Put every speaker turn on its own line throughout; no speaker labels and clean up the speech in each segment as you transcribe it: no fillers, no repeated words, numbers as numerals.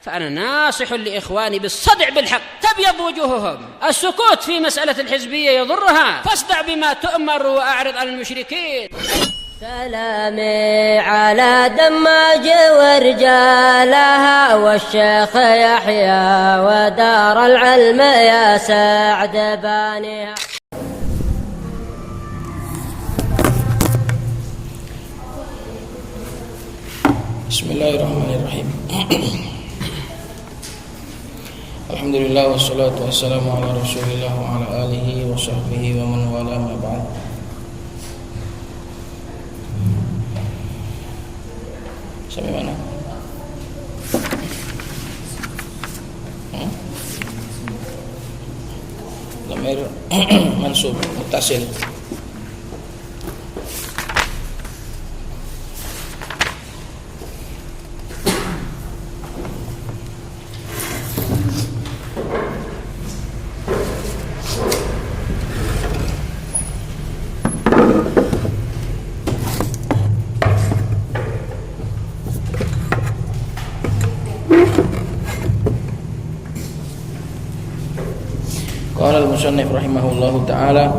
فأنا ناصح لإخواني بالصدع بالحق تبيض وجوههم. السكوت في مسألة الحزبية يضرها، فاصدع بما تؤمر وأعرض عن المشركين.
سلامي على دماج ورجالها والشيخ يحيى ودار العلم يا سعد بانيها.
Bismillahirrahmanirrahim. Alhamdulillah wassalatu wassalamu ala Rasulillah wa ala alihi wa sahbihi wa man wala ma ba'd. Sampai mana? Dhamir mansub muttasil. Qala al-musannif rahimahullahu ta'ala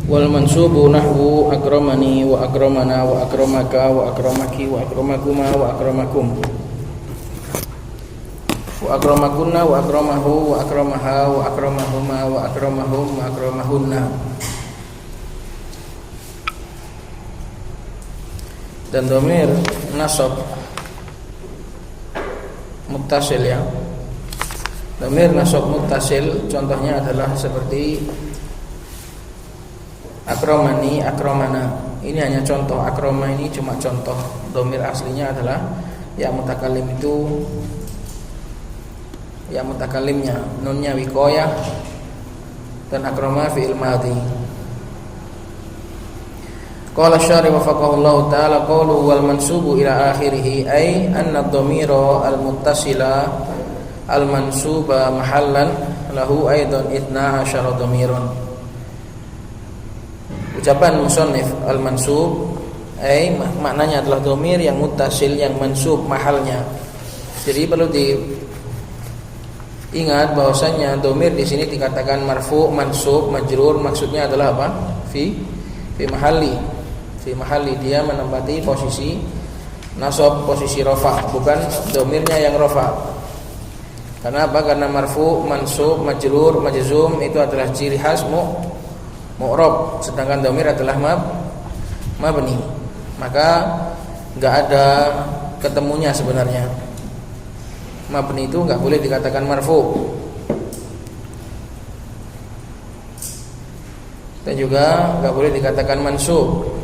wal mansubu nahwu akramani wa akramana wa akramaka wa akramaki wa akramakuma wa akramakum wa akramakunna wa akramahu wa akramaha wa akramahuma wa akramahum wa akramahunna. Dan dhamir nasab muttasil ya. Dhamir nasab muttasil contohnya adalah seperti akramani, akramana. Ini hanya contoh. Akrama ini cuma contoh. Dhamir aslinya adalah ya mutakallim itu ya mutakallimnya, nunnya wiqayah dan akrama fi'il madhi. Qala syarih wafaqahullahu ta'ala qawluhu wal mansubu ila akhirih ay anna ad-dhamira al-muttasila al-mansuba mahallan lahu aidan 12 dhamiran. Ucapan musannif al-mansub ay maknanya adalah dhamir yang muttasil yang mansub mahalnya. Jadi perlu diingat bahwasanya dhamir di sini dikatakan marfu, mansub, majrur, maksudnya adalah apa? Fi mahalli. Fi mahalli, dia menempati posisi nasab, posisi rafa, bukan domirnya yang rafa. Karena apa? Karena marfu, mansub, majrur, majzum itu adalah ciri khas mu'rab, sedangkan domir adalah mabni. Maka enggak ada ketemunya sebenarnya. Mabni itu enggak boleh dikatakan marfu. Dan juga enggak boleh dikatakan mansub.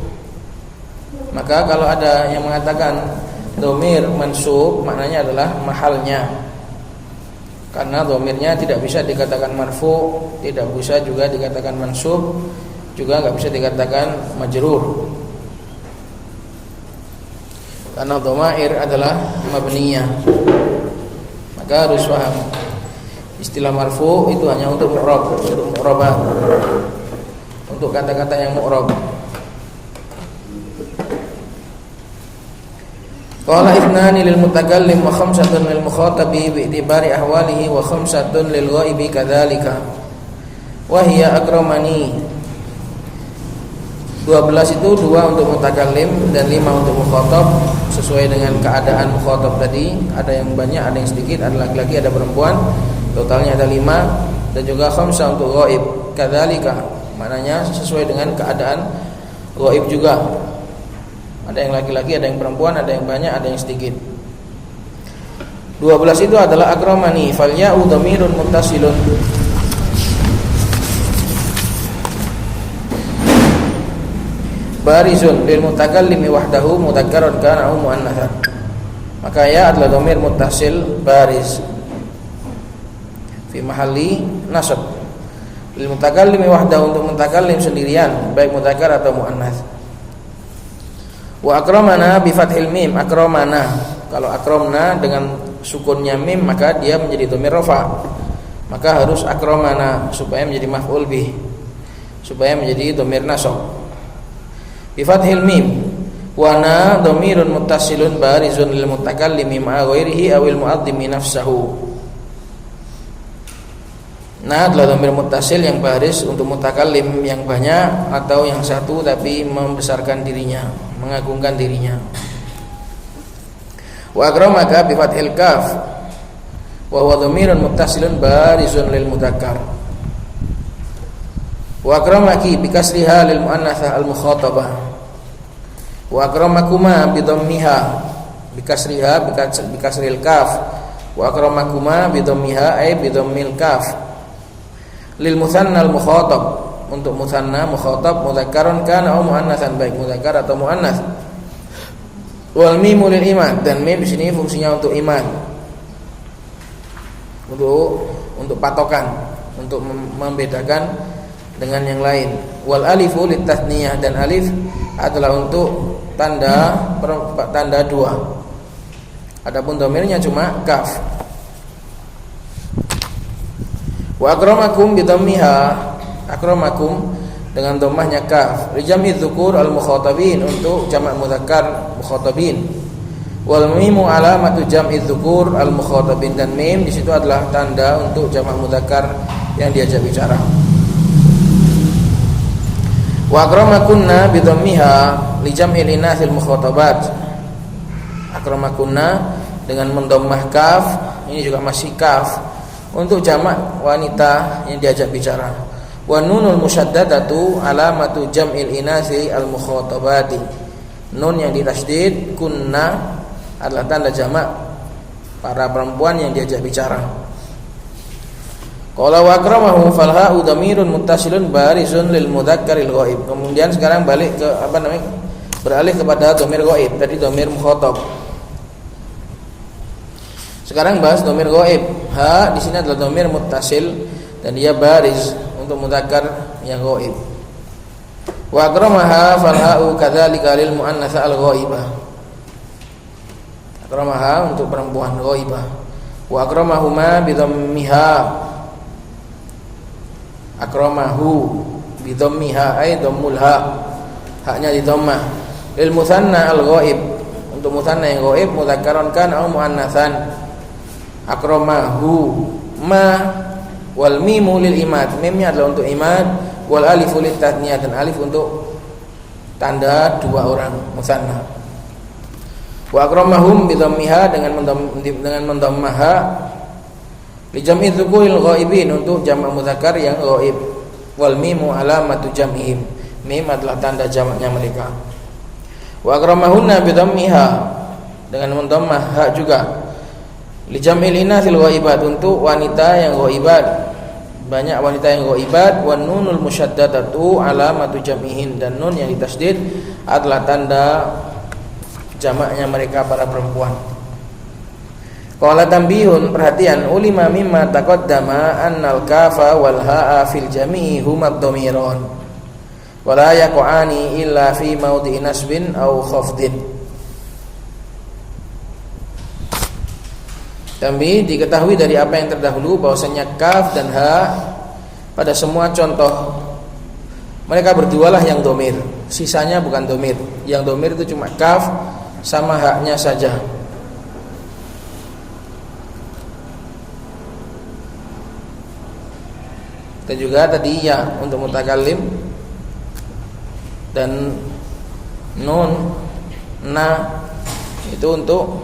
Maka kalau ada yang mengatakan dhamir mansub, maknanya adalah mahalnya. Karena dhamirnya tidak bisa dikatakan marfu, tidak bisa juga dikatakan mansub, juga enggak bisa dikatakan majrur. Karena dhamair adalah mabniyah. Maka harus paham. Istilah marfu itu hanya untuk mu'rab, untuk mu'rabah. Untuk kata-kata yang mu'rab. Qala ithnani lil mutakallim wa khamsatun lil mukhatabi bi i'tibari ahwalihi wa khamsatun lil ghaibi kadzalika. Wa hiya akramani. 12 itu 2 untuk mutakallim dan 5 untuk mukhatab sesuai dengan keadaan mukhatab tadi. Ada yang banyak, ada yang sedikit, ada laki-laki, ada perempuan. Totalnya ada 5 dan juga khamsah untuk ghaib. Kadzalika maknanya sesuai dengan keadaan ghaib juga. Ada yang laki-laki, ada yang perempuan, ada yang banyak, ada yang sedikit. 12 itu adalah akramani, fal ya'u dhamirun muttasilun. Barizun lil mutakallimi wahdahu mudzakkar kana au muannatsan. Maka ya adalah dhamir muttasil bariz fi mahalli nasab. Lil mutakallimi wahdahu, untuk mutakallim sendirian, baik mudzakkar atau muannats. Wa akramana bi fathil mim, akramana. Kalau akramna dengan sukunnya mim maka dia menjadi dhamir rafa. Maka harus akramana supaya menjadi maf'ul bih, supaya menjadi dhamir nasab. bi fathil mim. Wa na dhamirun muttasilun barizun lil mutakallimi ma'a ghairihi awil mu'azzimi nafsahu. Nah adalah dhamir muttasil yang baris untuk mutakallim yang banyak atau yang satu tapi membesarkan dirinya, mengagungkan dirinya. Wa akramaka bi fathil kaf wa huwa dhamirun muttasilun barizun lil mudzakkar. Wa akramaki bi kasriha lil muannatsah al mukhatabah. Wa akramakuma bi dhammiha bi kasriha bi kasril kaf. Wa akramakuma bi dhammiha ay bi dhammil kaf. Lil mutsanna al mukhatab, untuk mutsanna mukhatab mudzakkarun kana aw muannatsan, baik mudzakkar atau muannats. Wal mimu lil iman, dan mim di sini fungsinya untuk iman. Untuk patokan, untuk membedakan dengan yang lain. Wal alifu lit tatniyah, dan alif adalah untuk tanda dua. Adapun dhamirnya cuma kaf. Wa akramakum bi dhammiha, akramakum dengan dhammahnya kaf. Li jam'i dzukur al mukhatabin, untuk jamak mudzakkar mukhatabin. Wal mimu alamatu jam'i dzukur al mukhatabin, dan mim di situ adalah tanda untuk jamak mudzakkar yang diajak bicara. Wa akramakunna bi dhammiha li jam'il inathil mukhatabat. Akramakunna dengan mendhammah kaf, ini juga masih kaf, untuk jamak wanita yang diajak bicara. Wa nunul musyaddadatu alamatu jam'il inasi al mukhatabati. Nun yang ditasydid kunna adalah tanda jamak para perempuan yang diajak bicara. Qala wa akramahu fal ha'u dhamirun muttasilun barizun lil mudzakkaril ghaib. Kemudian sekarang balik ke beralih kepada dhamir ghaib. Tadi dhamir mukhatab. Sekarang bahas dhamir ghaib. Ha di sini adalah dhamir muttasil dan dia bariz untuk mudzakkar yang ghaib. Wa akramaha fal ha'u kadzalika lil muannatsa al ghaibah. Akramaha untuk perempuan ghaibah. Wa akramahuma bi dhammiha. Akramahu bi dhammiha ay dhammul ha. Haknya di dhammah. Lil musanna al ghaib, untuk musanna yang ghaib mudzakkaran kan au muannatsan. Akramahu ma wal mimu lil imad, mimnya adalah untuk imad, wal alifu lit tatniyah, dan alif untuk tanda dua orang musanna. Wa akramahum bi dhammiha, dengan mendhammaha li jam'i dzukuril ghaibin, untuk jamak mudzakkar yang ghaib. Wal mimu alamatu jam'ihim, mim adalah tanda jamaknya mereka. Wa akramahunna bi dhammiha, dengan mendhammah ha juga. Li jam'il inasil ghaibat, untuk wanita yang ghaibat, banyak wanita yang ghaibat. Wan nunul musyaddadatu alamatu jam'ihin, dan nun yang ditasydid adalah tanda jamaknya mereka para perempuan. Qala tanbihun, perhatian, ulima mimma taqaddama annal kafa wal ha'a fil jami'i huma dhamiran wa la yaqa'ani illa fi mawdi'i nasbin aw khafdin. Kami diketahui dari apa yang terdahulu bahwasanya kaf dan ha pada semua contoh mereka berdualah yang domir, sisanya bukan domir. Yang domir itu cuma kaf sama haknya saja. Dan juga tadi ya untuk mutakallim, dan nun na itu untuk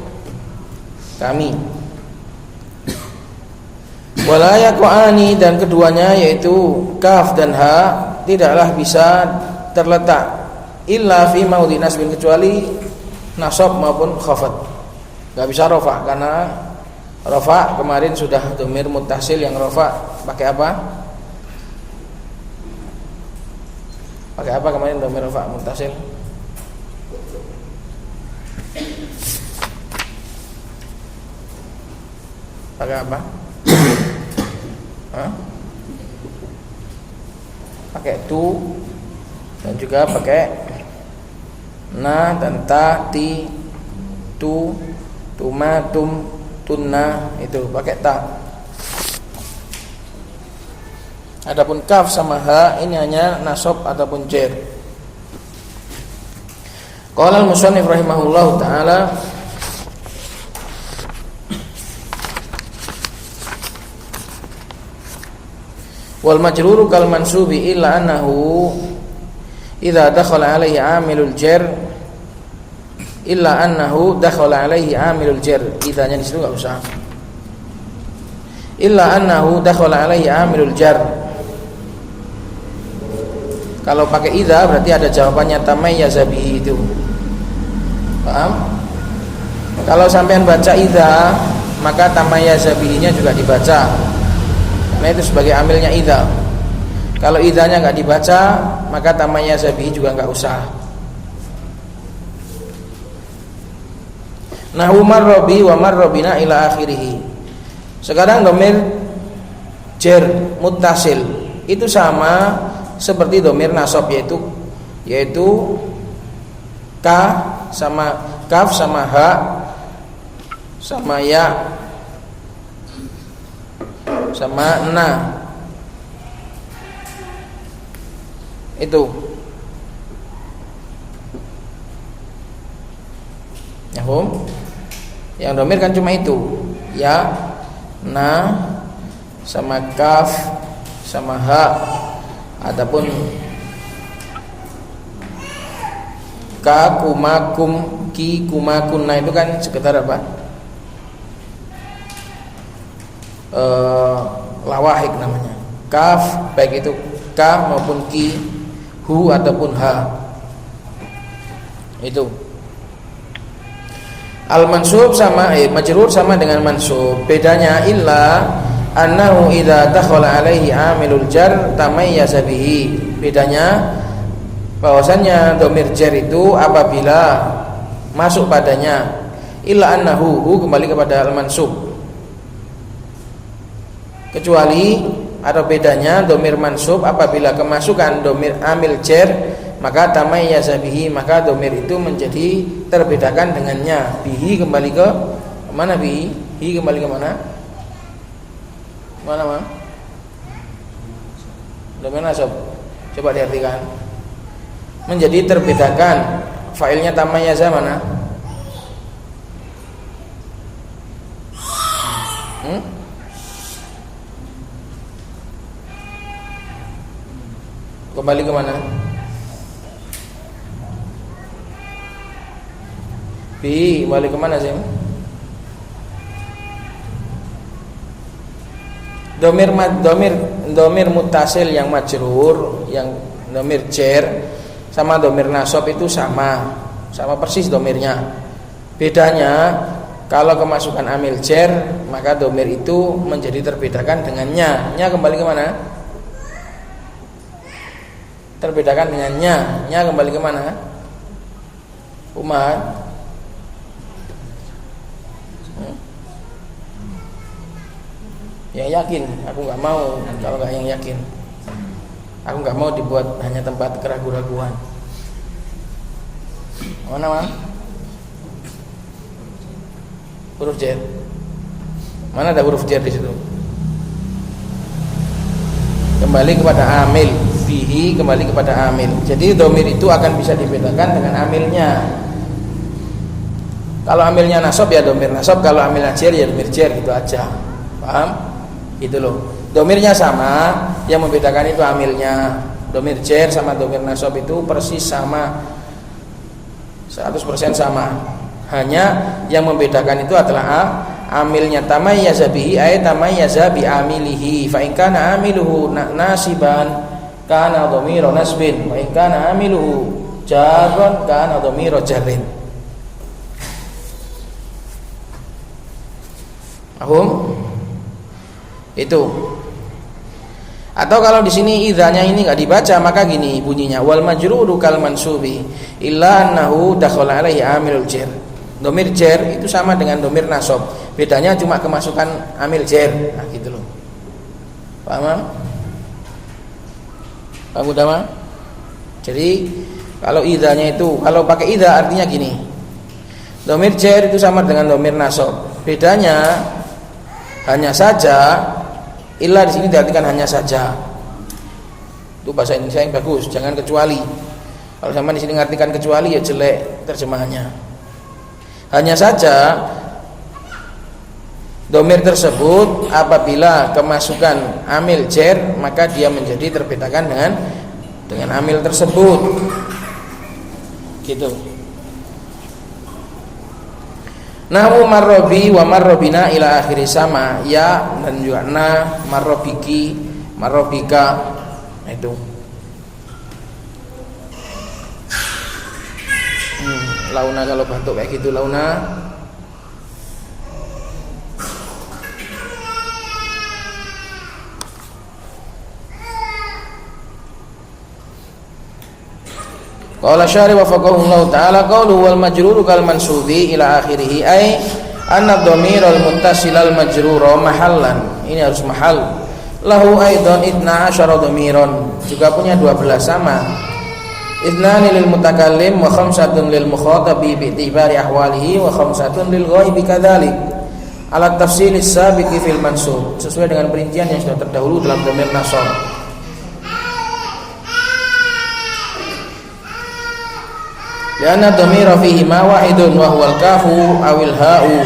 kami. Wala yaqani, dan keduanya yaitu kaf dan ha tidaklah bisa terletak illa fi maudhi nasbin, kecuali nasab maupun khafad. Enggak bisa rafa, karena rafa kemarin sudah dhamir muttasil yang rafa pakai apa? Pakai apa kemarin dhamir rafa muttasil? Pakai apa? Pakai tu, dan juga pakai na dan ta, ti, tu, tuma, tum, tunna, itu pakai ta. Adapun kaf sama ha ini hanya nasab ataupun jer. Qala al-musannif rahimahullahu taala wal majruru kal mansubi illa annahu idza dakhala alaihi amilul jar illa annahu dakhala alaihi amilul jar. Idzanya di situ enggak usah. Illa annahu dakhala alaihi amilul jar. Kalau pakai idza berarti ada jawabannya tamayyaza bihi itu. Paham? Kalau sampean baca idza, maka tamayyaza bihi-nya juga dibaca. Karena itu sebagai amilnya idza. Kalau idzanya enggak dibaca, maka tamayyaza bihi juga enggak usah. Nahu marrobi wa marrobina ila akhirih. Sekarang dhamir jar muttasil itu sama seperti dhamir nasab, yaitu ka sama kaf sama ha sama ya sama na. Itu yahum. Yang dhamir kan cuma itu, ya, na sama kaf sama ha. Adapun ka kumakum ki kumakun, nah itu kan sekedar apa? Lawahik namanya. Kaf baik itu ka maupun ki, hu ataupun ha. Itu. Al-mansub sama majrur sama dengan mansub. Bedanya illa annahu idza dakhala alaihi amilul jar tamayyaza bihi. Bedanya bahwasannya dhamir jar itu apabila masuk padanya illa annahu, hu kembali kepada al-mansub. Kecuali atau bedanya dhamir mansub apabila kemasukan dhamir amil jar, maka tamayyaza bihi, maka dhamir itu menjadi terbedakan dengannya. Bihi kembali ke mana? Bihi kembali ke mana? Mana mah? Dhamir nasab. Coba diartikan. Menjadi terbedakan. Fa'ilnya tamayyaza mana? Kembali ke mana? Bi, balik ke mana sih? Domir muttasil yang majrur, yang domir jar sama domir nasab itu sama persis domirnya. Bedanya kalau kemasukan amil jar, maka domir itu menjadi terbedakan dengannya. Nya kembali ke mana? Terbedakan dengannya. Nya kembali ke mana? Umat. Yang yakin, aku nggak mau. Kalau nggak yang yakin, aku nggak mau dibuat hanya tempat keraguan-raguan. Mana mah? Huruf jar. Mana ada huruf jar di situ? Kembali kepada amil. Bihi kembali kepada amil. Jadi dhamir itu akan bisa dibedakan dengan amilnya. Kalau amilnya nasab ya dhamir nasab, kalau amilnya jar ya dhamir jar, gitu aja. Paham? Gitu loh. Domirnya sama, yang membedakan itu amilnya. Domir jar sama domir nasab itu persis sama, 100% sama. Hanya yang membedakan itu adalah amilnya. Tamayyaza bihi ay tamayyaza bi amilihi. Fa in kana amiluhu nasiban kana dhamira nasbin, wa in kana amiluhu jarran kana dhamira jarrin. Paham? Itu. Atau kalau di sini idzanya ini enggak dibaca, maka gini bunyinya, wal majruru kal mansubi illa annahu dakhala alaihi amilul jar. Domir jar itu sama dengan domir nasab. Bedanya cuma kemasukan amil jar. Nah, gitu loh. Paham? Paham udah mah? Jadi kalau idzanya itu, kalau pakai idza artinya gini. Domir jar itu sama dengan domir nasab. Bedanya hanya saja, illa di sini diartikan hanya saja. Itu bahasa Indonesia yang bagus, jangan kecuali. Kalau sama di sini ngartikan kecuali ya jelek terjemahannya. Hanya saja domir tersebut apabila kemasukan amil jer maka dia menjadi terbedakan dengan amil tersebut. Gitu. Nahu marrobi wa marrobina ila akhiri sama ya dan juga na marrobiki marrobika itu. Launa kalau batuk kayak gitu launa. Qala syarih wa faqahullahu ta'ala qawlu wal majruru kal mansubi ila akhirih ay anna dhamiral muttasilal majrura mahallan. Ini harus mahal. Lahu aidan 12 dhamiron, juga punya 12 sama. Ithnani lil mutakallim wa khamsatun lil mukhatabi bi i'tibari ahwalihi wa khamsatun lil ghaibi kadzalik. Ala tafsil as-sabiqi fil mansub, sesuai dengan perincian yang sudah terdahulu dalam dhamir nasab. Lianna dhamira fihi ma wahidun wa huwal kafu awil ha'u.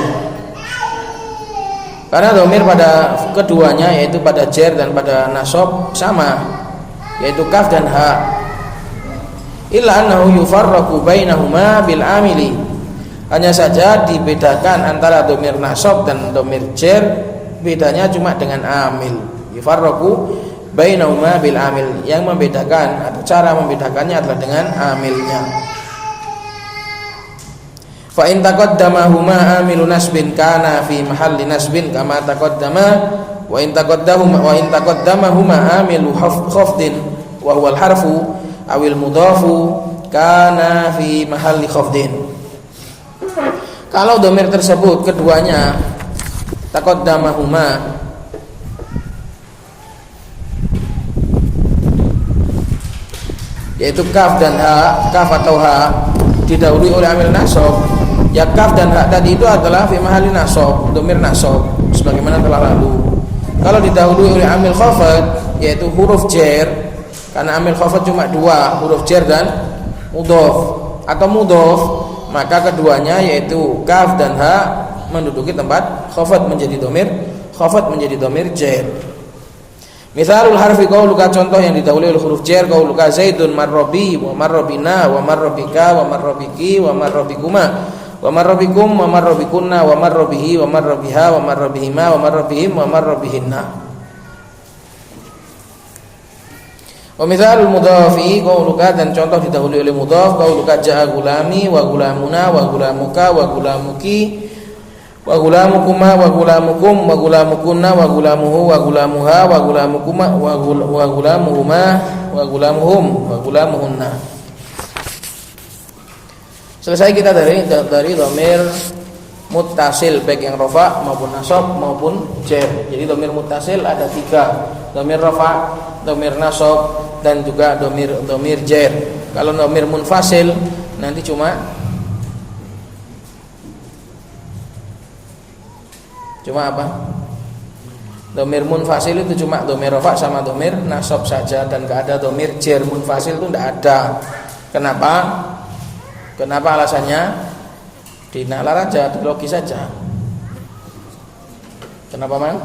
Karena dhamir pada keduanya yaitu pada jar dan pada nasab sama, yaitu kaf dan ha. Illa annahu yufarraqu bainahuma bil amili. Hanya saja dibedakan antara dhamir nasab dan dhamir jar, bedanya cuma dengan amil. Yufarraqu bainahuma bil amil. Yang membedakan atau cara membedakannya adalah dengan amilnya. Fa in taqaddamahuma amilu nasbin kana fi mahalli nasbin kama taqaddama wa in taqaddamahuma amilu khafdin wa huwa al-harfu awil mudhafu kana fi mahalli khafdin. Kalau dhamir tersebut keduanya taqaddamahuma yaitu kaf dan ha, kaf atau ha didahului oleh amil nasab, ya kaf dan ha tadi itu adalah fi mahalli nasab, dhamir nasab sebagaimana telah lalu. Kalau didahului oleh amil khafad yaitu huruf jar, karena amil khafad cuma dua, huruf jar dan mudhaf atau mudhaf, maka keduanya yaitu kaf dan ha menduduki tempat khafad menjadi dhamir, khafad menjadi dhamir jar. Misalul harfi qauluka, contoh yang didahului oleh huruf jar, qauluka Zaidun marrobi wa marrobina wa marrobika wa marrobiki wa marrobikuma wa marrobikum wa marrobikunna wa marrobihi wa marrobiha wa marrobihima wa marrobihim wa marrobihinna. Wa mithalul mudhafi qauluka, dan contoh didahului oleh mudhaf, qauluka ja'a gulami wa gulamuna wa gulamuka wa gulamuki wa gulamukuma wa gulamukum wa gulamukunna wa gulamuhu wa gulamuha wa gulamukuma wa gulamuhuma wa gulamuhum wa gulamuhunna. Selesai kita dari dhamir muttasil baik yang rafa maupun nasab maupun jar. Jadi dhamir muttasil ada 3, dhamir rafa, dhamir nasab dan juga dhamir jar. Kalau dhamir munfasil nanti cuma apa? Dhamir munfasil itu cuma dhamir rafa sama dhamir nasab saja, dan enggak ada dhamir jar munfasil, itu enggak ada. Kenapa? Kenapa alasannya? Dinalar aja, logis saja. Kenapa, Mang?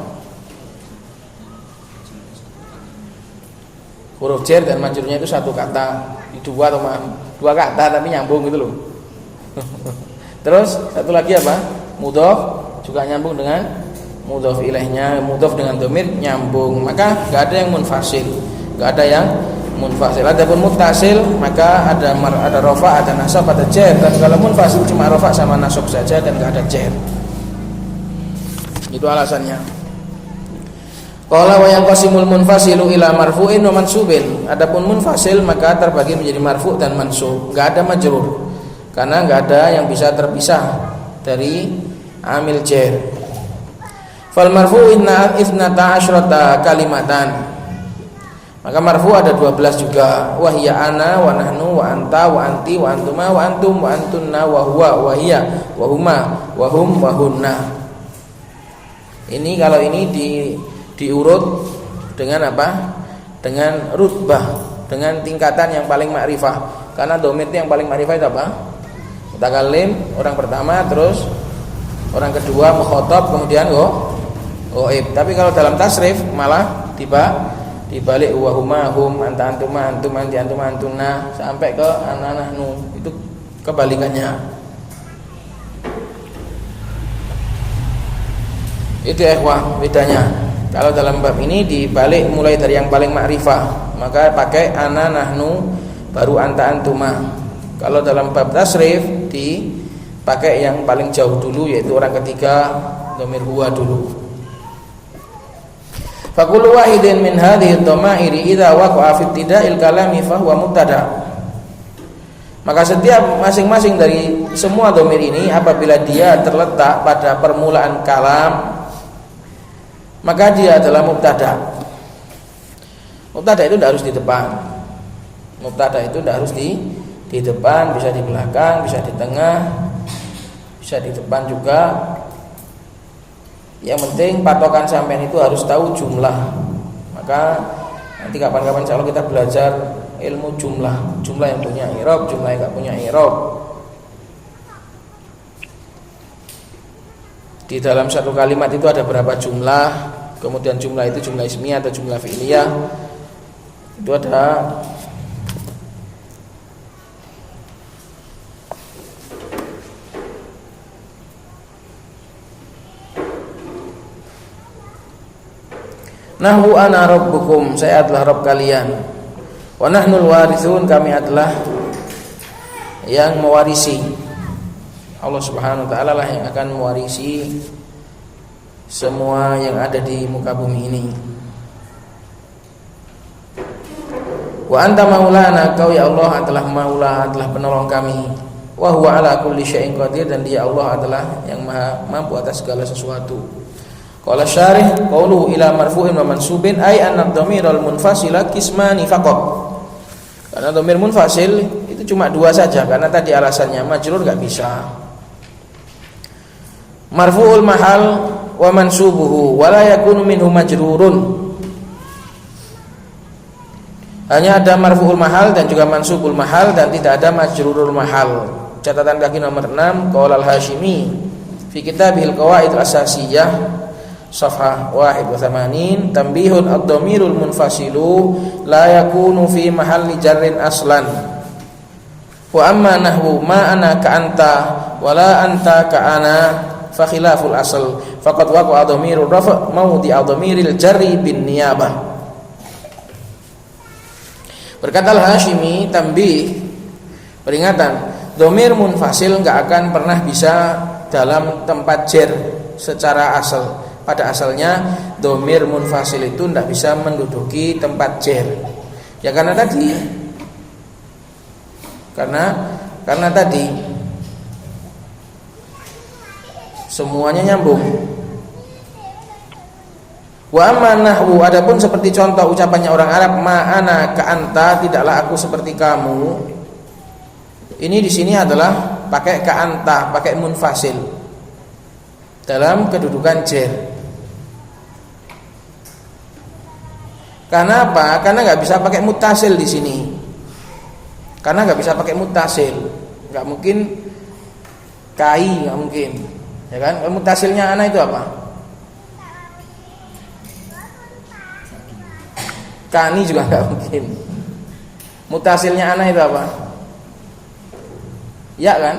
Huruf jar dan majrurnya itu satu kata, dua kata tapi nyambung gitu loh. Terus satu lagi apa? Mudhaf juga nyambung dengan mudhaf ilaihnya, mudhaf dengan dhamir nyambung, maka enggak ada yang munfasil, enggak ada yang munfasil. Adapun muttasil maka ada rafa, ada nasab, ada jar. Dan kalau munfasil cuma rafa sama nasab saja dan enggak ada jar. Itu alasannya. Qala wa yanqasimul munfasilu ila marfu'in wa mansubin. Adapun munfasil maka terbagi menjadi marfu' dan mansub, enggak ada majrur. Karena enggak ada yang bisa terpisah dari amil jar. Fal marfu' ithnata asyrata kalimatan. Maka marfu ada 12 juga. Wa hiya ana wa nahnu wa anta wa anti wa antuma wa antum wa antunna wa huwa wa hiya wa huma wa hum wa hunna. Ini kalau ini diurut dengan apa? Dengan rutbah, dengan tingkatan yang paling makrifah. Karena domir itu yang paling ma'rifah itu apa? Mutakallim, orang pertama, terus orang kedua mukhatab, kemudian ghaib. Tapi kalau dalam tasrif malah dibalik wa huma hum, anta antuma antum, anti antum antuna sampai ke ana nahnu. Itu kebalikannya. Itu ikhwah bedanya. Kalau dalam bab ini dibalik mulai dari yang paling ma'rifah, maka pakai ana nahnu baru anta antuma. Kalau dalam bab tasrif dipakai yang paling jauh dulu, yaitu orang ketiga, dhamir huwa dulu. Fa kullu wahidin min hadhihi ad-dhamairi idza waqa'a fi ibtida'il kalami fa huwa mubtada'. Maka setiap masing-masing dari semua dhamir ini apabila dia terletak pada permulaan kalam, maka dia adalah mubtada'. Mubtada' itu tidak harus di depan. Mubtada' itu tidak harus di depan, bisa di belakang, bisa di tengah, bisa di depan juga. Yang penting patokan sampean itu harus tahu jumlah. Maka nanti kapan-kapan insyaallah kita belajar ilmu jumlah. Jumlah yang punya i'rab, jumlah yang enggak punya i'rab. Di dalam satu kalimat itu ada berapa jumlah, kemudian jumlah itu jumlah ismiyah atau jumlah fi'liyah. Itu ada nahwu ana rabbukum, saya adalah Rabb kalian. Wa nahnul warithun, kami adalah yang mewarisi. Allah Subhanahu wa taala lah yang akan mewarisi semua yang ada di muka bumi ini. Wa anta maulana, kau ya Allah adalah maula, adalah penolong kami. Wa huwa ala kulli syai'in qadir, dan dia Allah adalah yang maha mampu atas segala sesuatu. Qala syarih qauluhu ila marfu'in wa mansubin ay anna ad-dhamiral munfasila qismani faqat. Karena dhamir munfasil itu cuma dua saja, karena tadi alasannya majrur enggak bisa. Marfu'ul mahal wa mansubuhu wa la yakunu minhu majrurun. Hanya ada marfu'ul mahal dan juga mansubul mahal, dan tidak ada majrurul mahal. Catatan kaki nomor 6, qaul al-Hashimi fi kitabihil qawaid al-asasiyah Safhah 81, tambihun ad-dhamirul munfasilu la yakunu fi mahalli jarrin aslan. Wa amma nahwu ma ana ka anta wa la anta ka ana fa khilaful asl faqad waqa'a dhamirur rafa' mawdi'a dhamiril jarri bin niyabah. Berkata Al-Hashimi, tambih, peringatan, dhamir munfasil enggak akan pernah bisa dalam tempat jar secara asal. Pada asalnya dhamir munfasil itu tidak bisa menduduki tempat jar. Ya karena tadi semuanya nyambung. Wa amma nahwu, adapun seperti contoh ucapannya orang Arab, ma ana ka anta, tidaklah aku seperti kamu. Ini di sini adalah pakai ka anta, pakai munfasil dalam kedudukan jar. Karena apa? Karena nggak bisa pakai mutasil di sini. Karena nggak bisa pakai mutasil, nggak mungkin kai, nggak mungkin, ya kan? Mutasilnya ana itu apa? Kani juga nggak mungkin. Mutasilnya ana itu apa? Ya kan?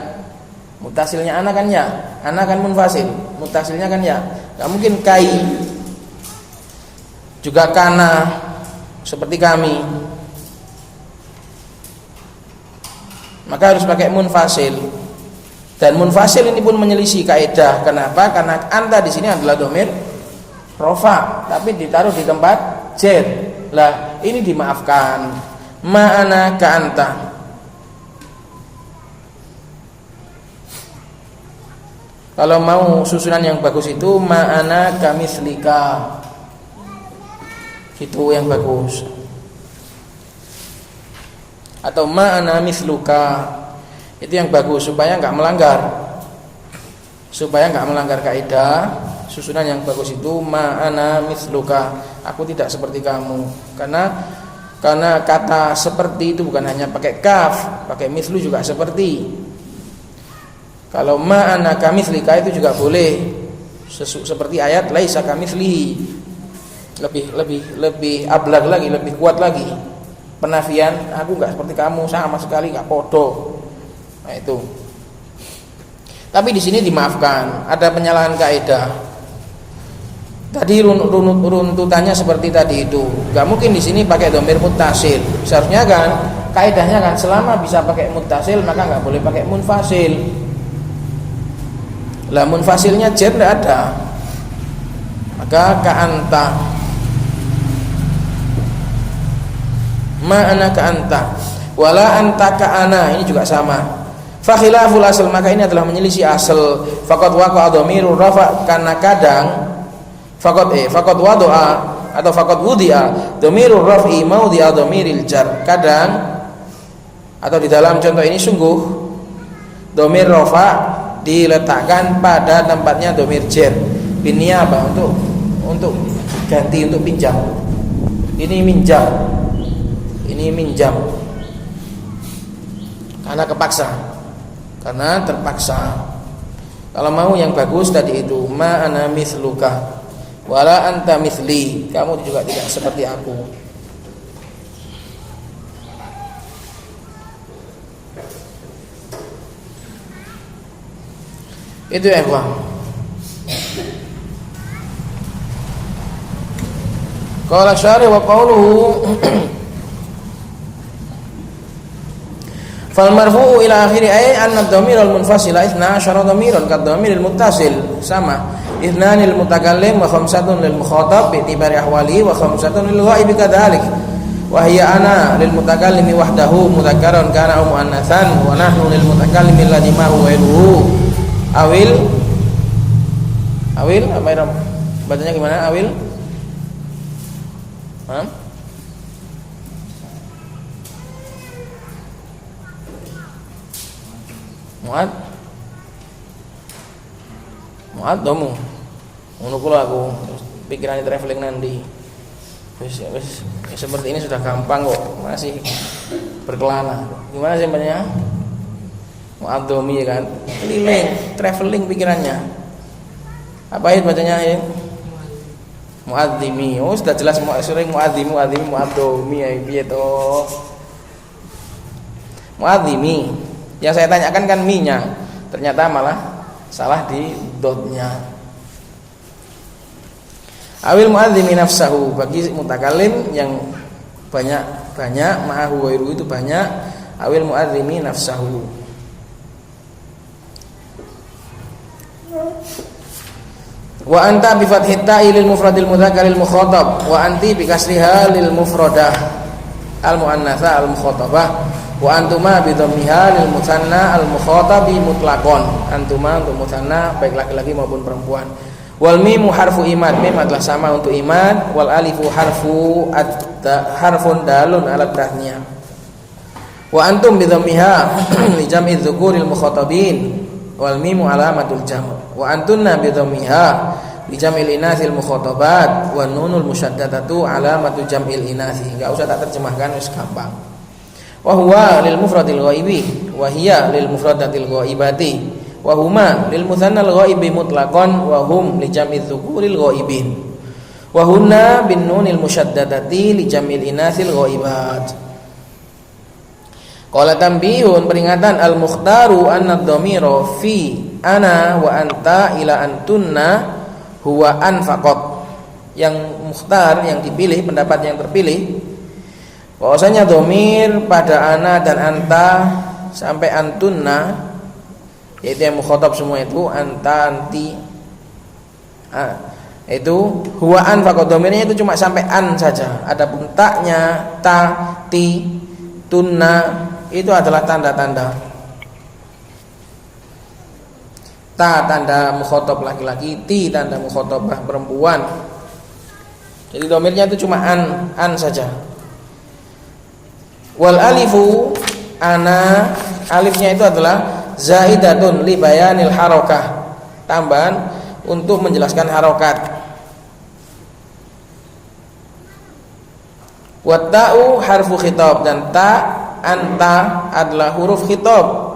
Mutasilnya ana kan ya, ana kan munfasil, mutasilnya kan ya, nggak mungkin kai. Juga kana, seperti kami. Maka harus pakai munfasil. Dan munfasil ini pun menyelisih kaidah. Kenapa? Karena anta di sini adalah dhamir rafa, tapi ditaruh di tempat jar. Lah, ini dimaafkan. Ma'ana ka anta. Kalau mau susunan yang bagus itu ma'ana kamitslika. Itu yang bagus. Atau ma'ana misluka, itu yang bagus supaya enggak melanggar. Supaya enggak melanggar kaidah, susunan yang bagus itu ma'ana misluka, aku tidak seperti kamu. Karena Karena kata seperti itu bukan hanya pakai kaf, pakai mislu juga seperti. Kalau ma ana kamitslika itu juga boleh. Seperti ayat laisa kamitslihi. Lebih ablag lagi, lebih kuat lagi. Penafian, aku enggak seperti kamu, sama sekali enggak podo. Nah itu. Tapi di sini dimaafkan, ada penyalahan kaidah. Tadi runtutannya seperti tadi itu. Gak mungkin di sini pakai dhamir muttasil. Seharusnya kan kaidahnya kan selama bisa pakai muttasil maka nggak boleh pakai munfasil. Lah munfasilnya jar tidak ada. Maka ka'anta, ma ana ka'anta, wala anta ka'ana, ini juga sama. Fa khilaful asal, maka ini adalah menyelisih asal. Faqad waqa'a dhamirur rafa, karena kadang faqad wada'a atau faqad wudi'a dhamirur raf'i maudhi'a dhamiril jar. Kadang atau di dalam contoh ini sungguh dhamir rafa diletakkan pada tempatnya dhamir jar. Biniyabah untuk ganti, untuk pinjam. Ini minjam. Ini minjam. Karena kepaksa. Karena terpaksa. Kalau mau yang bagus tadi itu ma ana mithluka wala anta mithli, kamu juga tidak seperti aku. Itu ya ikhwan. Qala syarih wa qawluhu fal marfu'u ila akhiri ay anna ad-dhamir al-munfasila 12 dhamiran kad-dhamiril muttasil, sama ithnanil mutakallim wa khamsatun lil mukhatab bi itibari ahwali wa khamsatun lil ghaib kadzalik wa hiya ana lil mutakallimi wahdahu mudzakkaraun kana aw muannatsan wa nahnu lil mutakallimi alladhi ma huwa ghairuhu awil apa ya bacanya gimana awil Muat domu ngono kula aku pikiran traveling nanti wis seperti ini sudah gampang kok, masih berkelana. Gimana sih bacanya? Muat domi kan, keliling traveling pikirannya. Apa itu bacanya ya? Muadzimi. Oh sudah jelas sering muadzimi muaddomi ya piye to? Muadzimi. Yang saya tanyakan kan mi-nya, ternyata malah salah di dotnya. Awil muadzimi nafsahu, bagi mutakallim yang banyak ma'ahu ghairu itu banyak. Awil muadzimi nafsahu. Wa anta bi fathit ta'i lil mufradil mudzakkaril mukhatab wa anti bi kasriha lil mufradah al muannatsa al mukhatabah wa antuma bi dhammiha lil musanna al mukhatabi mutlaqan. Antuma untuk musanna baik laki-laki maupun perempuan. Wal mimu harfu imad, mim adalah sama untuk imad. Wal alifu harfun dalun ala tasniyah. Wa antum bi dhammiha li jam'i dzukuril mukhatabin wal mimu alamatul jam'. Wa antunna bi dhammiha li jam'il inasil mukhatabat wa nunul musyaddadatu alamatu jam'il inasi. Enggak usah tak terjemahkan, wis gampang. Wa huwa lil mufradil ghaibi wa hiya lil mufradatil ghaibati wa huma lil muthannal ghaibi mutlaqan wa hum li jam'i dzukuril ghaibin wa hunna bin nunil musyaddadati li jam'il inasil ghaibat. Qala tanbihun, peringatan, al mukhtaru anna dhamira fi ana wa anta ila antunna huwa an faqat. Yang mukhtar, yang dipilih, pendapat yang terpilih, bahwasanya dhamir pada ana dan anta sampai antunna, yaitu yang mukhatab semua itu anta, anti, itu huwa an faqat, dhamirnya itu cuma sampai an saja. Adapun taknya, ta, ti, tunna itu adalah tanda-tanda. Ta tanda mukhatab laki-laki, ti tanda mukhatabah perempuan. Jadi dhamirnya itu cuma an saja. Wal alifu ana, alifnya itu adalah zaidatun li bayanil harakah, tambahan untuk menjelaskan harokat. Wa ta'u harfu khitab, dan ta anta adalah huruf khitab.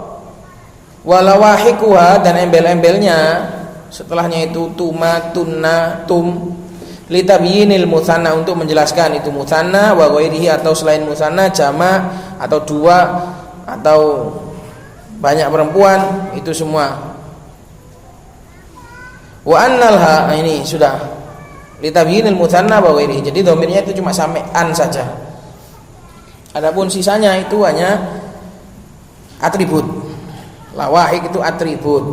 Wa lawahikuha, dan embel-embelnya setelahnya itu tuma, tunna, tum, litabyinil musanna, untuk menjelaskan itu musanna wa ghairihi, atau selain musanna, jama atau dua atau banyak perempuan, itu semua. Wa annalha, ini sudah litabyinil musanna wa ghairihi, jadi dhamirnya itu cuma sampai an saja. Adapun sisanya itu hanya atribut. Lawahik itu atribut.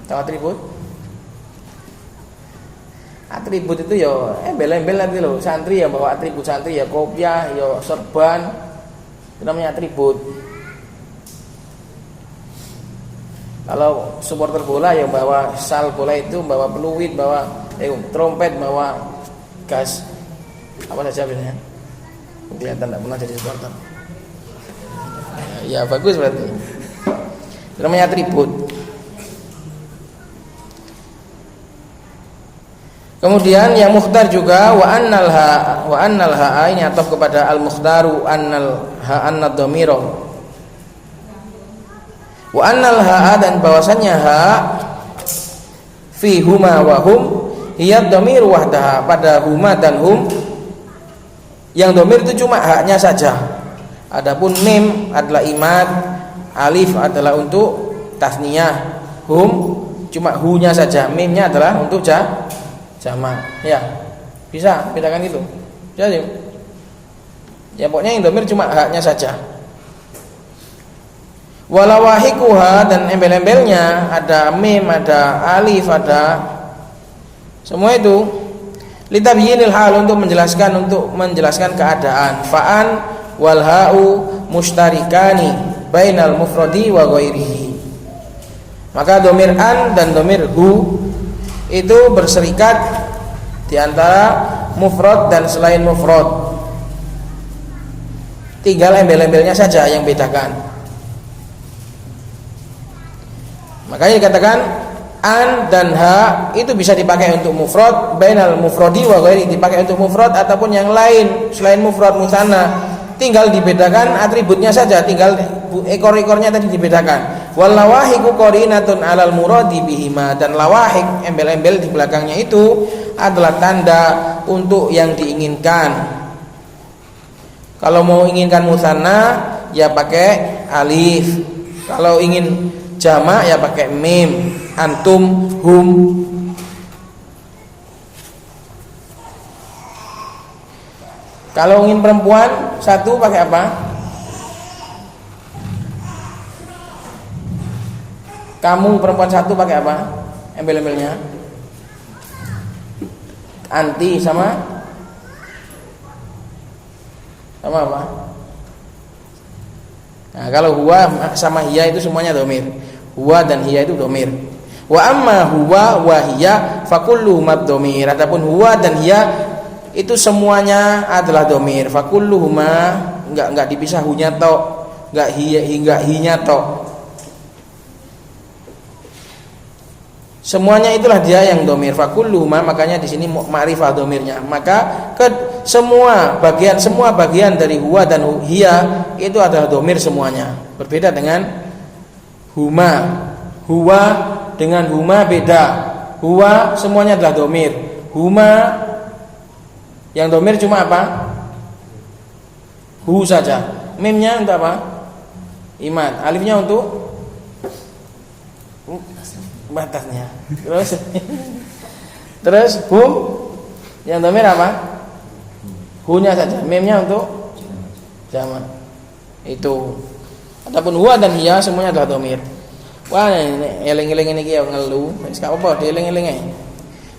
Tahu atribut? Atribut itu ya embel-embel nanti loh. Santri ya bawa atribut, santri ya kopiah, ya serban, itu namanya atribut. Kalau supporter bola yang bawa sal bola itu, bawa peluit, bawa trompet, bawa gas, apa saja biasanya. Kelihatan tidak pernah jadi supporter. Ya bagus berarti. Itu namanya atribut. Kemudian yang mukhtar juga wa annal ha ini ataf kepada al mukhtaru annal ha annad dhamira. Wa annal ha, dan bahwasannya ha fi huma wa hum hiya dhamir wahdaha, pada huma dan hum yang dhamir itu cuma haknya saja. Adapun mim adalah imad, alif adalah untuk tasniyah, hum cuma hu-nya saja, mimnya adalah untuk jamak. Ya, bisa bedakan itu. Jadi, ya pokoknya yang dhamir cuma haknya saja. Walawahikuha, dan embel-embelnya ada mim, ada alif, ada semua itu litabyinil hal, untuk menjelaskan keadaan. Fa'an wal ha'u mustarikani bainal mufradi wa ghairihi. Maka dhamir an dan dhamir hu itu berserikat di antara mufrad dan selain mufrad. Tinggal embel-embelnya saja yang bedakan. Makanya dikatakan an dan ha itu bisa dipakai untuk mufrad, bainal mufradi wa ghairi, dipakai untuk mufrad ataupun yang lain selain mufrad musanna. Tinggal dibedakan atributnya saja, tinggal ekor-ekornya tadi dibedakan. Wal lawahiqu qarinatun 'alal muradi bihima, dan lawahik embel-embel di belakangnya itu adalah tanda untuk yang diinginkan. Kalau mau inginkan musanna ya pakai alif. Kalau ingin jamak ya pakai mim, antum, hum. Kalau ingin perempuan satu pakai apa? Kamu perempuan satu pakai apa? Embel-embelnya anti sama apa? Nah, kalau huwa sama hiya itu semuanya dhamir. Huwa dan hiya itu dhamir. Wa amma huwa wa hiya fakulluhum ad-dhamir. Adapun huwa dan hiya itu semuanya adalah dhamir. Fakulluhuma enggak dipisah, hunya tok, enggak hiya hingga hinya tok. Semuanya itulah dia yang dhamir. Fakulluhuma, makanya di sini ma'rifah dhamirnya. Maka semua bagian dari huwa dan hiya itu adalah dhamir semuanya. Berbeda dengan huma. Huwa dengan huma beda. Huwa semuanya adalah dhamir. Huma yang dhamir cuma apa? Hu saja. Mimnya untuk apa? Iman. Alifnya untuk batasnya. Terus hum yang dhamir apa? Hu-nya saja. Mimnya untuk jamak. Itu. Adapun huwa dan hiya semuanya adalah dhamir. Wah, ini eling-eling ini ki ngelu. Wis gak apa-apa, dieling-eling ae.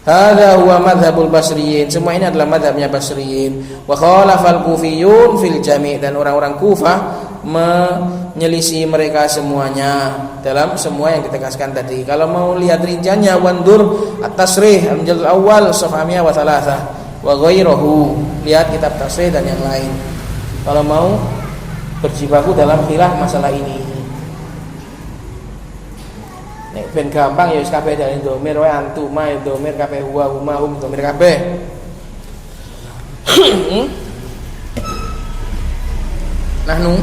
Hadza huwa madhhabul basriyin. Semua ini adalah madhabnya basriyin. Wa khalafal kufiyun fil jami', dan orang-orang Kufah menyelisih mereka semuanya dalam semua yang ditegaskan tadi. Kalau mau lihat rinciannya, wandur at-tasrih al-mujallad awal safha 103 wa ghairuhu. Lihat kitab tasrih dan yang lain. Kalau mau berjibaku dalam khilaf masalah ini. Nek ben gampang ya wis kabeh dari dhamir wae, antuma ya dhamir kabeh, huwa huma hum dhamir kabeh. Nahnu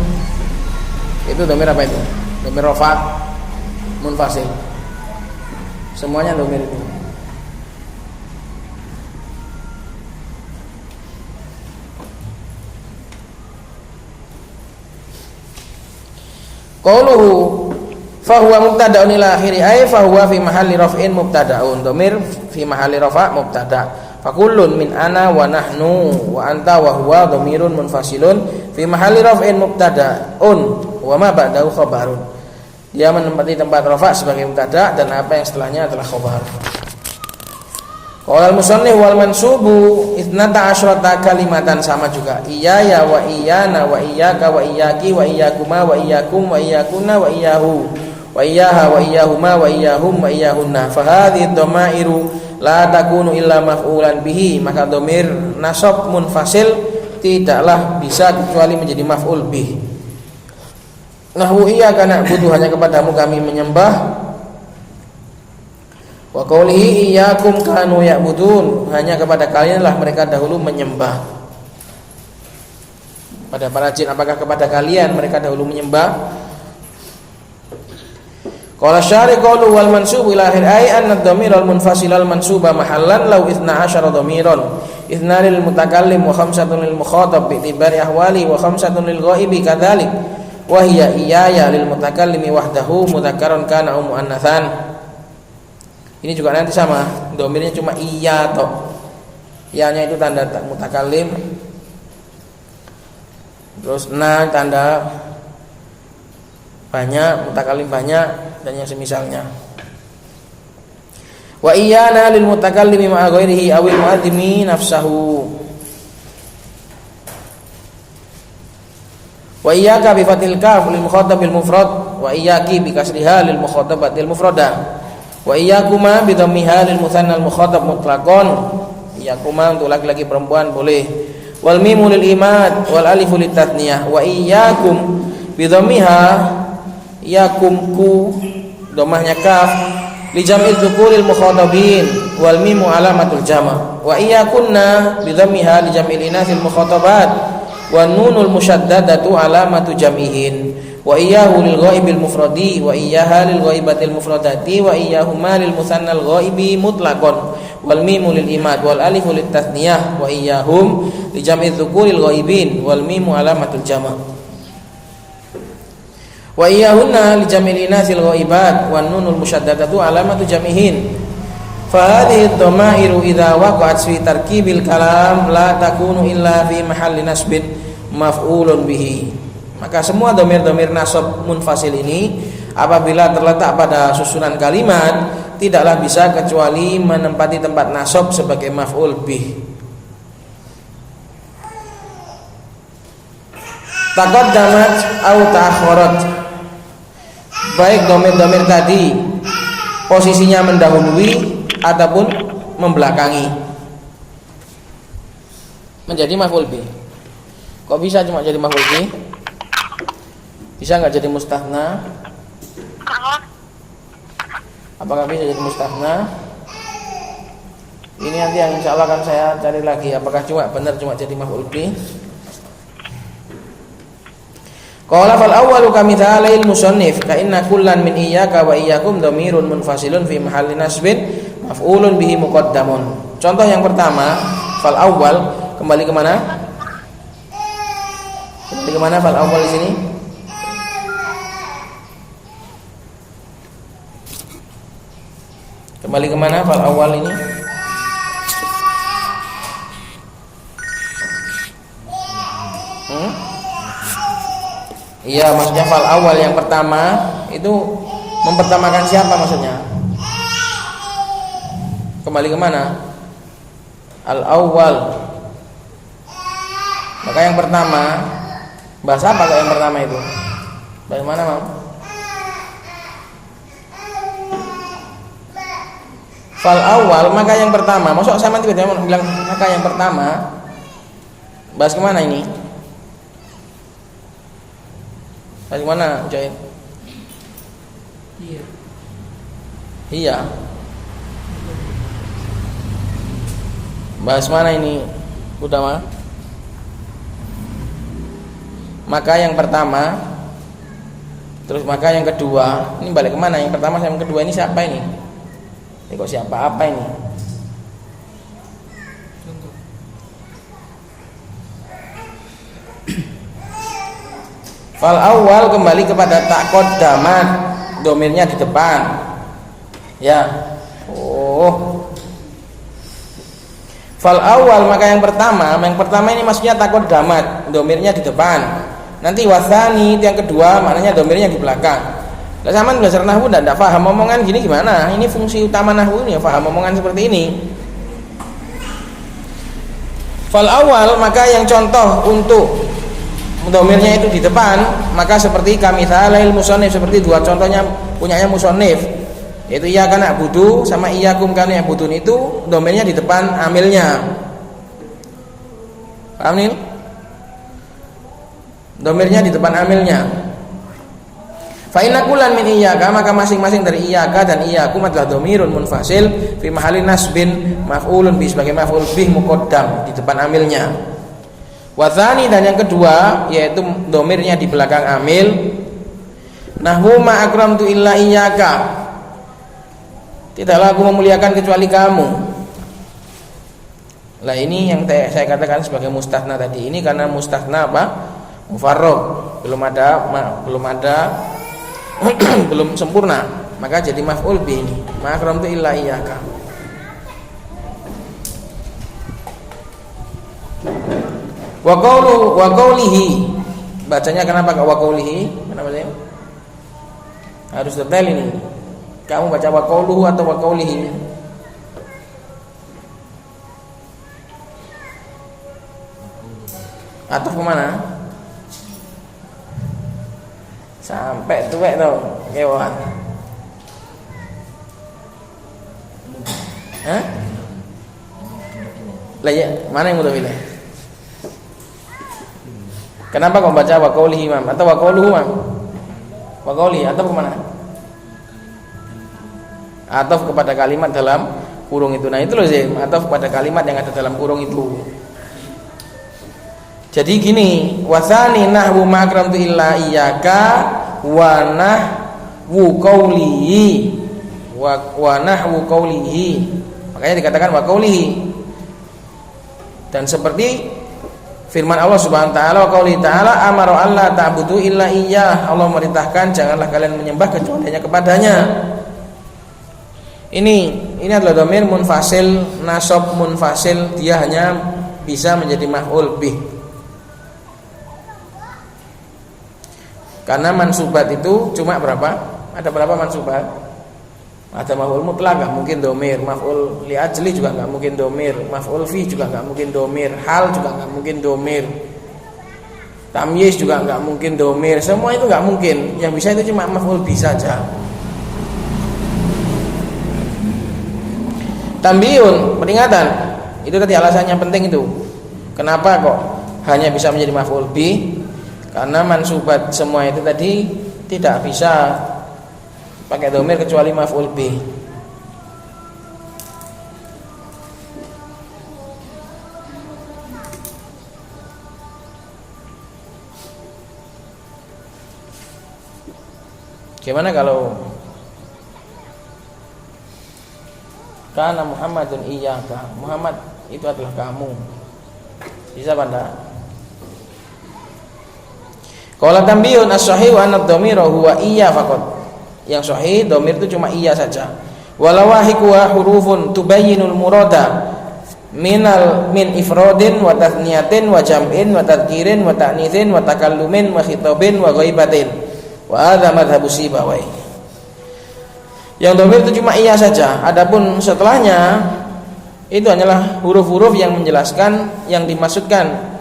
itu dhamir apa itu? Dhamir rafa munfasil. Semuanya dhamir itu. Qauluhu fahuwa mubtada'un ila akhiri ay fahuwa fi mahalli raf'in mubtada'un. Dhamir fi mahalli rafa' mubtada'. Fakullun min ana wa nahnu wa anta wa huwa dhamirun munfasilun fi mahalli raf'in mubtada'un wa ma ba'dahu khabarun. Dia menempati tempat rafa' sebagai mubtada' dan apa yang setelahnya adalah khabar. Qala al-musannif wal mansubu 12 kalimatan, sama juga. Iyaya wa iyana wa iyyaka wa iyyaki wa iyyakuma wa iyyakum wa iyyakunna wa iyyahu wa iyyaha wa iyyahuma wa iyyahum wa iyyahunna. Fa hadhihi dhamairu la takunu illa maf'ulan bihi. Maka dhamir nasab munfasil tidaklah bisa kecuali menjadi maf'ul bih. Nahwu iyyaka na'budu, hanya kepadamu kami menyembah. Wa qawlihi iyyakum kanu ya'budun, hanya kepada kalianlah mereka dahulu menyembah. Pada para jin, apakah kepada kalian mereka dahulu menyembah? Qala syari qalu wal mansub ila akhir ay anna ad-dhamir al munfasil al mansuba mahallan law 12 dhamiran, 2 lil mutakallim wa 5 lil mukhatab bi itibari ahwali wa 5 lil ghaibi kadzalik wa hiya iyaya lil mutakallimi wahdahu mudzakkaran kana au muannatsan. Ini juga nanti sama, dhamirnya cuma iya toh. Iyanya itu tanda mutakallim. Terus na tanda banyak, mutakallim banyak dan yang semisalnya. Wa iyana lil mutakallimi ma'a ghairihi awil mu'adzimi nafsahu. Wa iyyaka bi fathil kaf lil mukhatabil mufrad wa iyyaki bi kasriha lil mukhatabatil mufradah. Wa iyyakuma bi dhammiha lil mutsannal mukhatab mutlaqan. Iyyakuma untuk laki-laki perempuan boleh. Wal mimu lil imad wal alifu lit tatniyah. Wa iyyakum bi dhammiha yakumku dhammahnya kaf li jam'il dzukuril mukhatabin wal mimu alamatul jama'. Wa iyyakunna bi dhammiha li jam'il inasil mukhatabat wan nunul musyaddadatu alamatu jam'ihin. Wa iyyahu lil ghaibil mufradi wa iyyaha lil ghaibatil mufradati wa iyyahuma lil musannal ghaibi mutlaqan wal mimu lil imad wal alifu lit tatniyah wa iyyahum li jam'i dzukuril ghaibin wal mimu alamatul jama'. Wa iyyahunna li jam'il inasil ghaibat wan nunul musyaddadatu alamatu jam'ihin. Fa hadhihi ad-dhamairu idza waqa'at fi tarkibil kalam la takunu illa fi mahalli nasbin maf'ulun bihi. Maka semua dhamir-dhamir nasab munfasil ini apabila terletak pada susunan kalimat tidaklah bisa kecuali menempati tempat nasab sebagai maf'ul bih. Taqaddamat au ta'akhkharat, baik dhamir-dhamir tadi posisinya mendahului ataupun membelakangi menjadi maf'ul bih. Kok bisa cuma jadi maf'ul bih? Bisa nggak jadi mustahna? Apakah bisa jadi mustahna? Ini nanti yang insya Allah akan saya cari lagi. Apakah cuma benar cuma jadi maf'ul bih? Qala fal awwalu kamithalail musannif ka inna kullan min iyyaka wa iyyakum dhamirun munfasilun fi mahalli nasbin maf'ulun bihi muqaddamun. Contoh yang pertama, fal awwal, kembali ke mana? Kembali ke mana fal awwal di sini? Kembali kemana fal awal ini? Iya, maksudnya fal awal yang pertama itu mempertamakan siapa maksudnya? Kembali kemana? Al awal. Maka yang pertama, bahasa apa yang pertama itu? Bagaimana mau? Fal awal, maka yang pertama. Masuk sama tiba-tiba bilang maka yang pertama. Bahas kemana ini? Bahas kemana, Jain? Iya. Iya. Bahas mana ini, Utama? maka yang pertama, terus maka yang kedua. Ini balik kemana? Yang pertama sama yang kedua ini siapa ini? Ini kok siapa apa ini? Fal awal kembali kepada taqaddamat, domirnya di depan. Ya. Oh. Fal awal maka yang pertama ini maksudnya taqaddamat, domirnya di depan. Nanti wasani yang kedua maknanya domirnya di belakang. Lah sampean belajar nahwu ndak paham omongan gini gimana? Ini fungsi utama nahwu ini, paham omongan seperti ini. Fal awal maka yang contoh untuk domirnya itu di depan, maka seperti kamitsalail musannif, seperti dua contohnya punyanya musannif, yaitu iyyaka na'budu sama iyyakum kanu ya'budun, itu domirnya di depan amilnya. Paham nih? Domirnya di depan amilnya. Fa inna kullan min iyyaka, maka masing-masing dari iyyaka dan iyyakum adalah domirun munfasil fi mahalli nasbin maf'ulun bi, sebagai maf'ul bih muqaddam di depan amilnya. Wathani dan yang kedua yaitu domirnya di belakang amil. Nahwu ma akramtu illa iyyaka, tidaklah aku memuliakan kecuali kamu. Lah ini yang saya katakan sebagai mustathna tadi ini karena mustathna apa? Mufarrad, belum ada belum sempurna, maka jadi maf'ul bih ini. Ma akramtu illa iyyaka. Wa qawlihi, bacanya kenapa wa qawlihi? Kenapa sih? Harus detail ini. Kamu baca wa qawluhu atau wa qawlihi? Atau kemana? Sampai tuwek tau kewan. Hah? Lah ya, mana yang mutawillah? Kenapa kau baca wa qawlihi Imam atau wa qawluhu Imam? Wa qawlihi atau kemana? Atau kepada kalimat dalam kurung itu. Nah itu loh sih, atau kepada kalimat yang ada dalam kurung itu. Jadi gini, wasani nahwu ma akramtu illa iyyaka wa nahwu qawlihi wa nahwu qawlihi. Makanya dikatakan wa qawlihi. Dan seperti firman Allah Subhanahu wa taala, wa qauli ta'ala amara alla ta'budu illa iyyah. Allah merintahkan janganlah kalian menyembah kecuali hanya kepadanya. Ini adalah dhamir munfasil, nasab munfasil, dia hanya bisa menjadi maf'ul bih. Karena mansubat itu cuma berapa? Ada berapa mansubat? Ada maf'ul mutlaq enggak mungkin dhamir, maf'ul li ajli juga enggak mungkin dhamir, maf'ul fi juga enggak mungkin dhamir, hal juga enggak mungkin dhamir, tamyiz juga enggak mungkin dhamir, semua itu enggak mungkin. Yang bisa itu cuma maf'ul bi saja. Tambihun, peringatan. Itu tadi alasannya penting itu. Kenapa kok hanya bisa menjadi maf'ul bi? Karena mansubat semua itu tadi tidak bisa pakai dhamir kecuali maf'ul bi. Gimana kalau kana Muhammadun iyyaka, Muhammad itu adalah kamu, bisa pada? Qala tambihun as-sahih wa anna ad-dhamira huwa iyya faqat. Yang sahih dhamir itu cuma iya saja. Walawahiku wa hurufun tubayyinul murada min ifradin wa tathniyatin wa jam'in wa tadhkirin wa ta'nitsin wa takallumin wa khitabin wa ghaibatin. Wa hadza madhhabu Sibawayh. Yang dhamir itu cuma iya saja. Adapun setelahnya itu hanyalah huruf-huruf yang menjelaskan yang dimaksudkan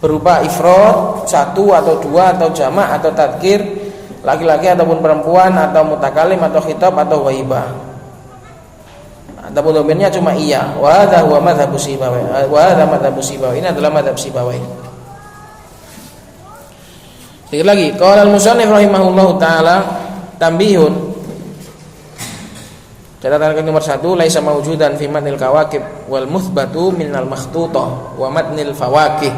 berupa ifrad, satu atau dua atau jamak atau tadhkir, laki-laki ataupun perempuan atau mutakalim atau khitab atau ghaibah. Adapun dhamirnya cuma iya. Wa hadza huwa madhhabu Sibawayh. Wa hadza madhhabu Sibawayh. Ini adalah madhab Sibawayh. Sekali lagi, qala al-musannif rahimahullahu taala tambihun. Catatan nomor 1, laisa mawjudan fi matnil kawakib wal muthbatu minal makhtutah wa matnil fawakih.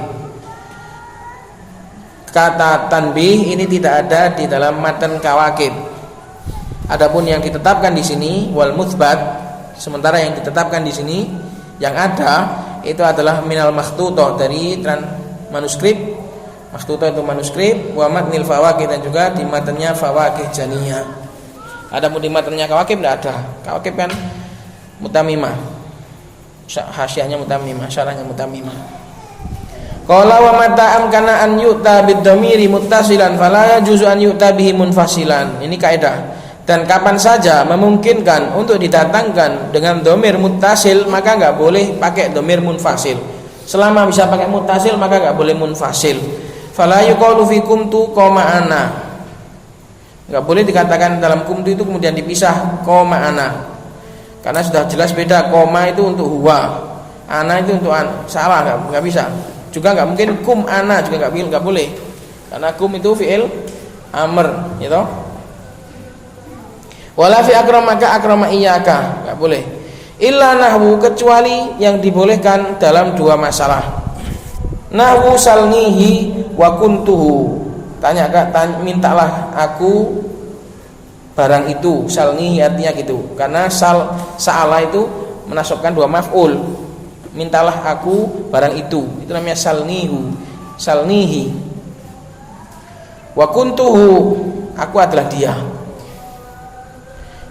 kata tanbih ini tidak ada di dalam matan kawakib. Adapun yang ditetapkan di sini wal muthbat, sementara yang ditetapkan di sini yang ada itu adalah minal makhtutah, dari manuskrip. Makhtutah itu manuskrip, wa matnil fawakih, dan juga di matanya fawakih janiyah. Adapun di matanya kawakib tidak ada. Kawakib kan mutamimah, hasyiahnya mutamimah, syarahnya mutamimah. Qala wa mata amkana an yu'ta bid-dhamiri muttasilan fala yajuzu an yu'ta bihi munfasilan. Ini kaidah. Dan kapan saja memungkinkan untuk didatangkan dengan dhamir muttasil, maka enggak boleh pakai dhamir munfasil. Selama bisa pakai muttasil maka enggak boleh munfasil. Fala yuqalu fi kumtu qoma ana. Enggak boleh dikatakan dalam kumtu itu kemudian dipisah qoma ana. Karena sudah jelas beda, koma itu untuk huwa, ana itu untuk salah, enggak bisa. Juga nggak mungkin kum ana juga nggak boleh, karena kum itu fi'il amr, gitu. Wala fi akramaka akrama iyyaka, nggak boleh. Illa nahwu, kecuali yang dibolehkan dalam dua masalah. Nahwu salnihi wa kuntuhu, mintalah aku barang itu. Salnihi artinya gitu, karena sa'ala itu menasabkan dua maf'ul. Mintalah aku barang itu namanya salnihi. Wa kuntuhu, aku adalah dia.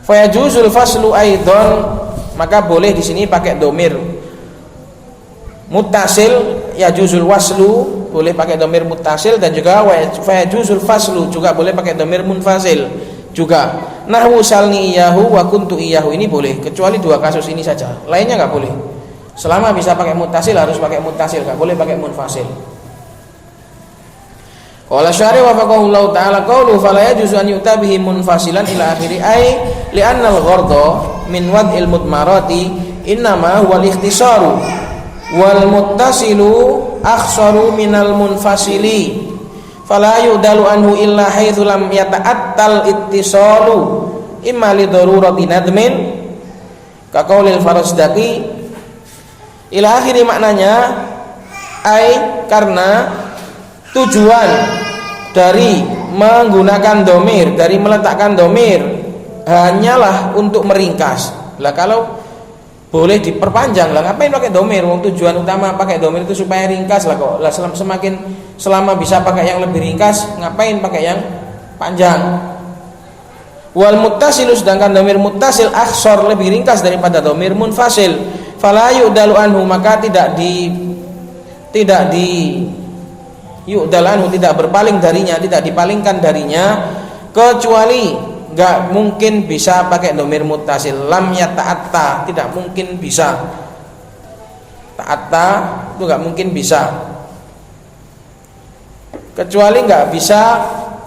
Fa yajuzul faslu aidan, maka boleh di sini pakai dhamir muttasil. Yajuzul waslu, boleh pakai dhamir muttasil, dan juga fa yajuzul faslu, juga boleh pakai dhamir munfasil juga. Nahwu salni iyahu wa kuntu iyahu, ini boleh, kecuali dua kasus ini saja, lainnya enggak boleh. Selama bisa pakai muttasil harus pakai muttasil, enggak boleh pakai munfasil. Qala syari wa faqahu ta'ala qawlu fala yajuzu an yu'ta bihi munfasilan ila akhiri ay li'anna al-gharda min wad'il mudmarati innama huwa al-ikhtisaru wal muttasilu akhsaru minal munfasili fala yu'dalu anhu illa haitsu lam yata'attal ittisalu imma li darurati nadmin ka qaulil Farazdaqi ila akhiri. Maknanya ai, karena tujuan dari menggunakan domir, dari meletakkan domir hanyalah untuk meringkas. Lah kalau boleh diperpanjang, lah ngapain pakai domir? Wong tujuan utama pakai domir itu supaya ringkas lah kok. Lah selama bisa pakai yang lebih ringkas, ngapain pakai yang panjang? Wal muttasilu, sedangkan domir muttasil akhsar, lebih ringkas daripada domir munfasil. Fala yu'dalu anhu, maka tidak yu'dal anhu, tidak berpaling darinya, tidak dipalingkan darinya, kecuali enggak mungkin bisa pakai dhamir muttasil. Lam yata'atta, tidak mungkin bisa. Ta'atta itu enggak mungkin bisa, kecuali enggak bisa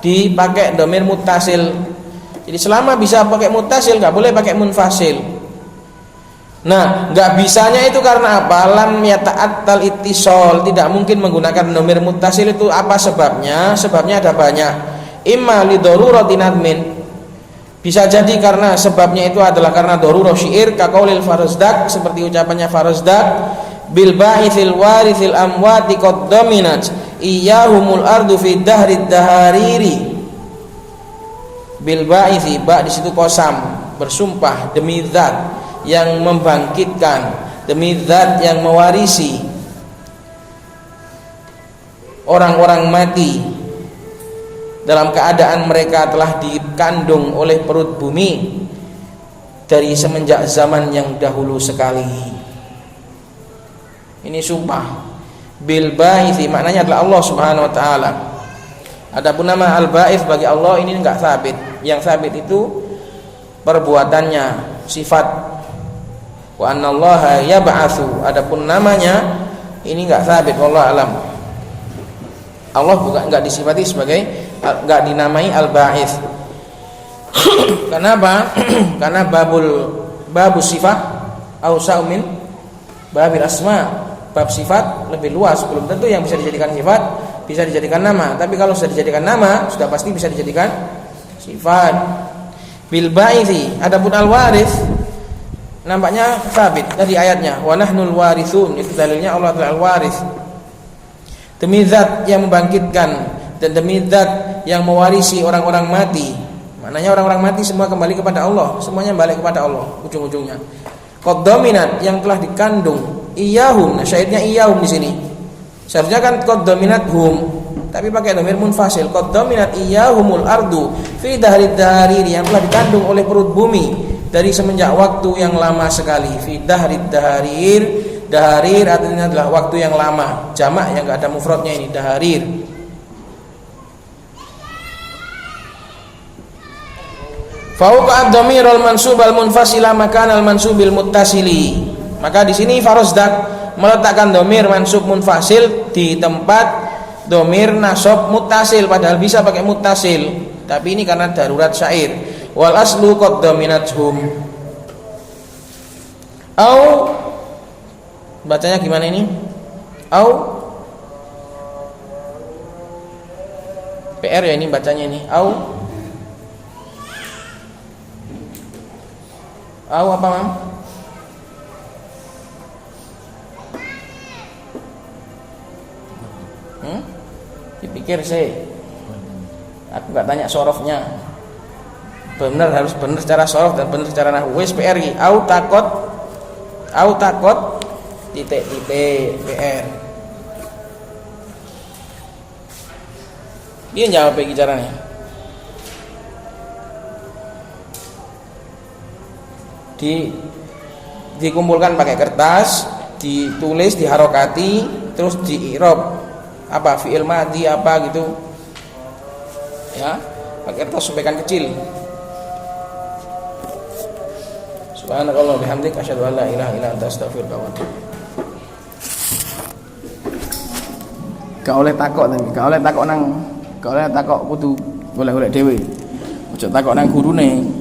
dipakai dhamir muttasil. Jadi selama bisa pakai muttasil enggak boleh pakai munfasil. Nah, enggak bisanya itu karena apa? Lam yata'attal ittisal, tidak mungkin menggunakan dhamir muttasil itu apa sebabnya? Sebabnya ada banyak. Imma li darurati nadmin, bisa jadi karena sebabnya itu adalah karena darurah syair, ka qaulil Farazdaq, seperti ucapannya Farazdaq, bil ba'ithil warithil amwati qad dominat iyyahumul ardu fi dahrid dahariri. Bil ba'ithi, ba di situ qasam, bersumpah demi zat yang membangkitkan, demi zat yang mewarisi orang-orang mati dalam keadaan mereka telah dikandung oleh perut bumi dari semenjak zaman yang dahulu sekali. Ini sumpah bil baithi, maknanya adalah Allah Subhanahu wa taala. Adapun nama al-ba'its bagi Allah ini enggak sabit. Yang sabit itu perbuatannya, sifat. Wa annallaha yab'atsu, adapun namanya ini enggak sabit, wallahu alam. Allah bukan enggak disifati sebagai, enggak dinamai al-ba'its. Kenapa? Karena babus sifat ausa'u min babil asma. Bab sifat lebih luas, belum tentu yang bisa dijadikan sifat bisa dijadikan nama, tapi kalau sudah dijadikan nama sudah pasti bisa dijadikan sifat. Bil ba'ithi, adapun al-warits nampaknya sabit dari ayatnya wa nahnul warithun, itu dalilnya Allah adalah al-warits, demi zat yang membangkitkan dan demi zat yang mewarisi orang-orang mati. Maknanya orang-orang mati semua kembali kepada Allah, semuanya balik kepada Allah ujung-ujungnya. Qad dominat yang telah dikandung iyahum. Nah, syahidnya iyahum di sini. Seharusnya kan qad dominat hum, tapi pakai dhamir munfasil. Qad dominat iyahumul ardu fi dahrid daharir yang telah dikandung oleh perut bumi dari semenjak waktu yang lama sekali. Fi dahrid daharir. Daharir artinya adalah waktu yang lama, jamak yang enggak ada mufradnya ini daharir. Fauqa ad-dhamir al-mansub al-munfasila makan al-mansubil muttasili. Maka di sini Farosdak meletakkan dhamir mansub munfasil di tempat dhamir nasab muttasil, padahal bisa pakai muttasil, tapi ini karena darurat syair. Wal aslu qad dhaminathum. Au bacanya gimana ini? Au PR ya ini bacanya ini. Au apa Mam? Dipikir sih. Aku nggak tanya sorofnya. Benar, harus benar secara sorof dan benar secara nahwu. Wis PR iki. Au takot titik PR. Dia jawab iki caranya. Dikumpulkan pakai kertas, ditulis, diharokati, terus di-i'rab apa fi'il madhi apa gitu ya, pakai kertas sobekan kecil. Subhanallah bihamdik asyhadu an la ilaha illa anta astaghfiruka wa atubu. Gak oleh takok kudu golek-golek dhewe. Ojo takok nang gurune.